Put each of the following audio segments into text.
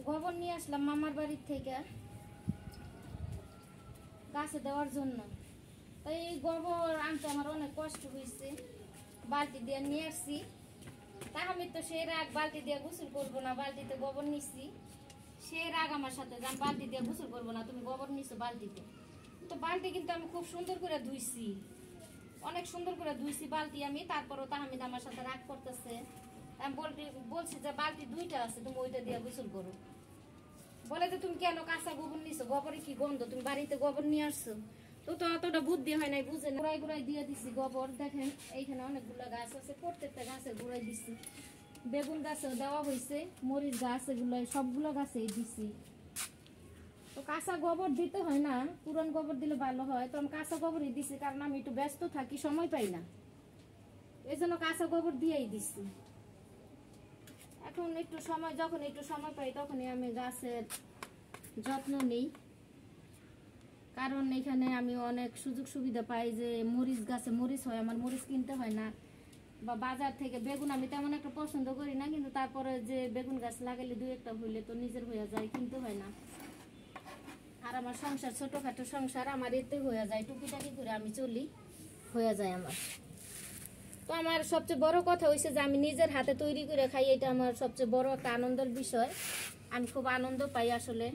গোবর নিয়ে আসলাম মামার বাড়ির থেকে গাছে দেওয়ার জন্য। তো এই গোবর আনতে আমার অনেক কষ্ট হয়েছে, বালতি দিয়ে নিয়ে আসছি। তা আমি তো সেই রাগ বালতি দিয়ে গোসল করবো না, বালতিতে গোবর নিচ্ছি। সেই রাগ আমার সাথে যে আমি বালতি দিয়ে গোসল করবো না, তুমি গোবর নিচ্ছো বালতিতে। তো বালতি কিন্তু আমি খুব সুন্দর করে ধুইছি, অনেক সুন্দর করে ধুইছি বালতি আমি। তারপরও তাহমিদ আমার সাথে রাগ করতেছে। আমি বলছি যে বালতি দুইটা আছে, তুমি ওইটা দিয়ে গোসল করো। বলে যে তুমি কেন কাঁচা গোবর নিছো, গোবরে কি গন্ধ, তুমি বাড়িতে গোবর নিয়ে আসছো। তো তো অতটা বুদ্ধি হয় নাই, বুঝে গুড়াই গুড়াই দিয়ে দিছি গোবর। দেখেন এইখানে অনেকগুলো গাছ আছে, প্রত্যেকটা গাছে গুড়াই দিছি। বেগুন গাছেও দেওয়া হয়েছে, মরিচ গাছ, এগুলো সবগুলো গাছেই দিছি। তো কাঁচা গোবর দিতে হয় না, পুরান গোবর দিলে ভালো হয়। তো আমি কাঁচা গোবরই দিছি, কারণ আমি একটু ব্যস্ত থাকি, সময় পাই না, এই জন্য কাঁচা গোবর দিয়েই দিছি। এখন একটু সময়, যখন একটু সময় পাই তখনই আমি গাছের যত্ন নিই। কারণ এখানে আমি অনেক সুযোগ সুবিধা পাই, যে মরিচ গাছে মরিচ হয়, আমার মরিচ কিনতে হয় না। বা বাজার থেকে বেগুন আমি তেমন একটা পছন্দ করি না, কিন্তু তারপরে যে বেগুন গাছ লাগাইলে দুই একটা হইলে তো নিজের হয়ে যায়, কিনতে হয় না। আর আমার সংসার ছোটখাটো সংসার, আমার এতে হয়ে যায়, টুকিটাকি করে আমি চলি, হয়ে যায় আমার। তো আমার সবচেয়ে বড় কথা হয়েছে যে আমি নিজের হাতে তৈরি করে খাই, এটা আমার সবচেয়ে বড় একটা আনন্দের বিষয়। আমি খুব আনন্দ পাই আসলে,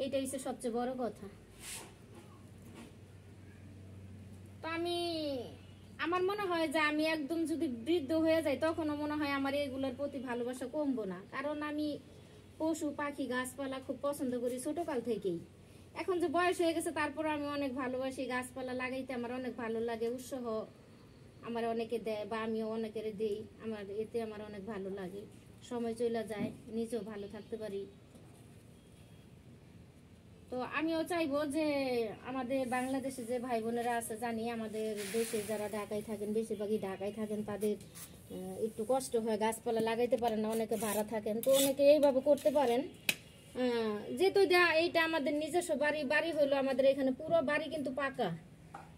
এইটা হচ্ছে সবচেয়ে বড় কথা। তো আমার মনে হয় যে আমি একদম যদি বৃদ্ধ হয়ে যাই, তখনও মনে হয় আমার এগুলোর প্রতি ভালোবাসা কমবো না। কারণ আমি পশু পাখি গাছপালা খুব পছন্দ করি ছোটকাল থেকেই। এখন যে বয়স হয়ে গেছে, তারপর আমি অনেক ভালোবাসি গাছপালা লাগাইতে, আমার অনেক ভালো লাগে, উৎসাহ আমার অনেকে দেয় বা আমিও অনেকের দেই। এতে আমার অনেক ভালো লাগে, সময় চলে যায়, নিজেও ভালো থাকতে পারি। তো আমিও চাইবো যে আমাদের বাংলাদেশে যে ভাই বোনেরা আছে, জানি আমাদের দেশে যারা ঢাকায় থাকেন, বেশিরভাগই ঢাকায় থাকেন, তাদের একটু কষ্ট হয়, গাছপালা লাগাইতে পারেন না, অনেকে ভাড়া থাকেন। তো অনেকে এইভাবে করতে পারেন, যেহেতু এইটা আমাদের নিজস্ব বাড়ি হইলো, আমাদের এখানে পুরো বাড়ি কিন্তু পাকা।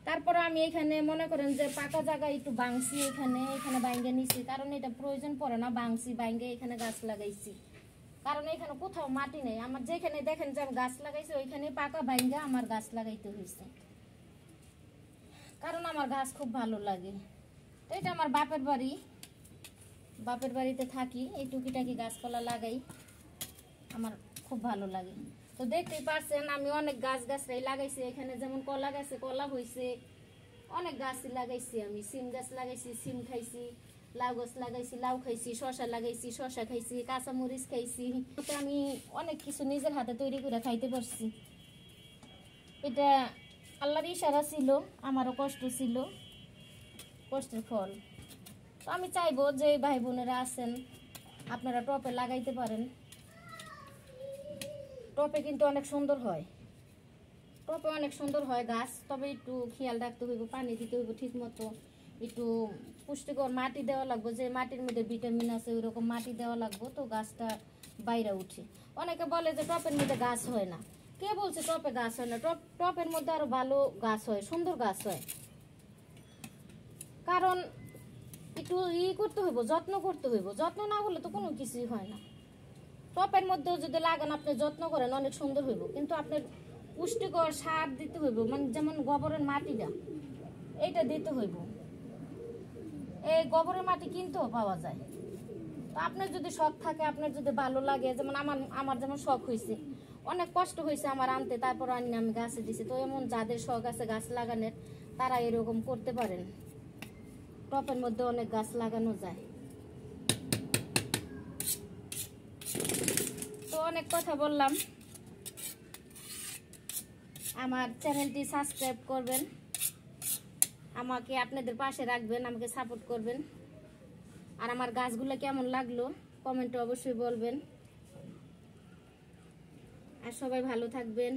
তারপরে আমি এখানে মনে করেন যে পাকা জায়গা একটু বাংছি, এখানে বাইঙ্গে নিছি, কারণ এটা প্রয়োজন পড়ে না, বাংছি বাইঙ্গে এখানে গাছ লাগাইছি। কারণ এখানে কোথাও মাটি নেই আমার, যেখানে দেখেন যে আমি গাছ লাগাইছি ওইখানে পাকা বাইঙ্গা আমার গাছ লাগাইতে হয়েছে, কারণ আমার গাছ খুব ভালো লাগে। তো এটা আমার বাপের বাড়ি, বাপের বাড়িতে থাকি, এই টুকিটাকি গাছপালা লাগাই, আমার খুব ভালো লাগে। তো দেখতেই পারছেন আমি অনেক গাছরাই লাগাইছি এখানে, যেমন কলা গাছে কলা হয়েছে, অনেক গাছই লাগাইছি আমি। সিম গাছ লাগাইছি, সিম খাইছি, লাউ গাছ লাগাইছি, লাউ খাইছি, শশা লাগাইছি, শশা খাইছি, কাঁচামরিচ খাইছি। আমি অনেক কিছু নিজের হাতে তৈরি করে খাইতে পারছি। এটা আল্লাহর ইশারা ছিল, আমারও কষ্ট ছিল, কষ্টের ফল। তো আমি চাইবো যে ভাই বোনেরা আছেন, আপনারা টপে লাগাইতে পারেন। টপে কিন্তু অনেক সুন্দর হয়, টপে অনেক সুন্দর হয় গাছ। তবে একটু খেয়াল রাখতে হইব, পানি দিতে হইব ঠিক মতো, একটু পুষ্টিকর মাটি দেওয়া লাগবে, যে মাটির মধ্যে ভিটামিন আছে ওইরকম মাটি দেওয়া লাগবে, তো গাছটা বাইরে উঠে। অনেকে বলে যে টপের মধ্যে গাছ হয় না, কে বলছে টপে গাছ হয় না? টপের মধ্যে আরো ভালো গাছ হয়, সুন্দর গাছ হয়। কারণ একটু করতে হইব, যত্ন করতে হইব, যত্ন না হলে তো কোনো কিছুই হয় না। টপের মধ্যেও যদি লাগান, আপনি যত্ন করেন, অনেক সুন্দর হইব, কিন্তু আপনার পুষ্টিকর সার দিতে হইব, মানে যেমন গোবরের মাটিটা, এইটা দিতে হইব। এই গোবরের মাটি কিনতেও পাওয়া যায়। তো আপনার যদি শখ থাকে, আপনার যদি ভালো লাগে, যেমন আমার যেমন শখ হয়েছে, অনেক কষ্ট হয়েছে আমার আনতে, তারপর আমি গাছে দিছি। তো এমন যাদের শখ আছে গাছ লাগানোর, তারা এরকম করতে পারেন, টপের মধ্যে অনেক গাছ লাগানো যায়। তো অনেক কথা বললাম, আমার চ্যানেলটি সাবস্ক্রাইব করবেন, আমাকে আপনাদের পাশে রাখবেন, আমাকে সাপোর্ট করবেন। আর আমার গাছগুলো কেমন লাগলো কমেন্টে অবশ্যই বলবেন। আর সবাই ভালো থাকবেন।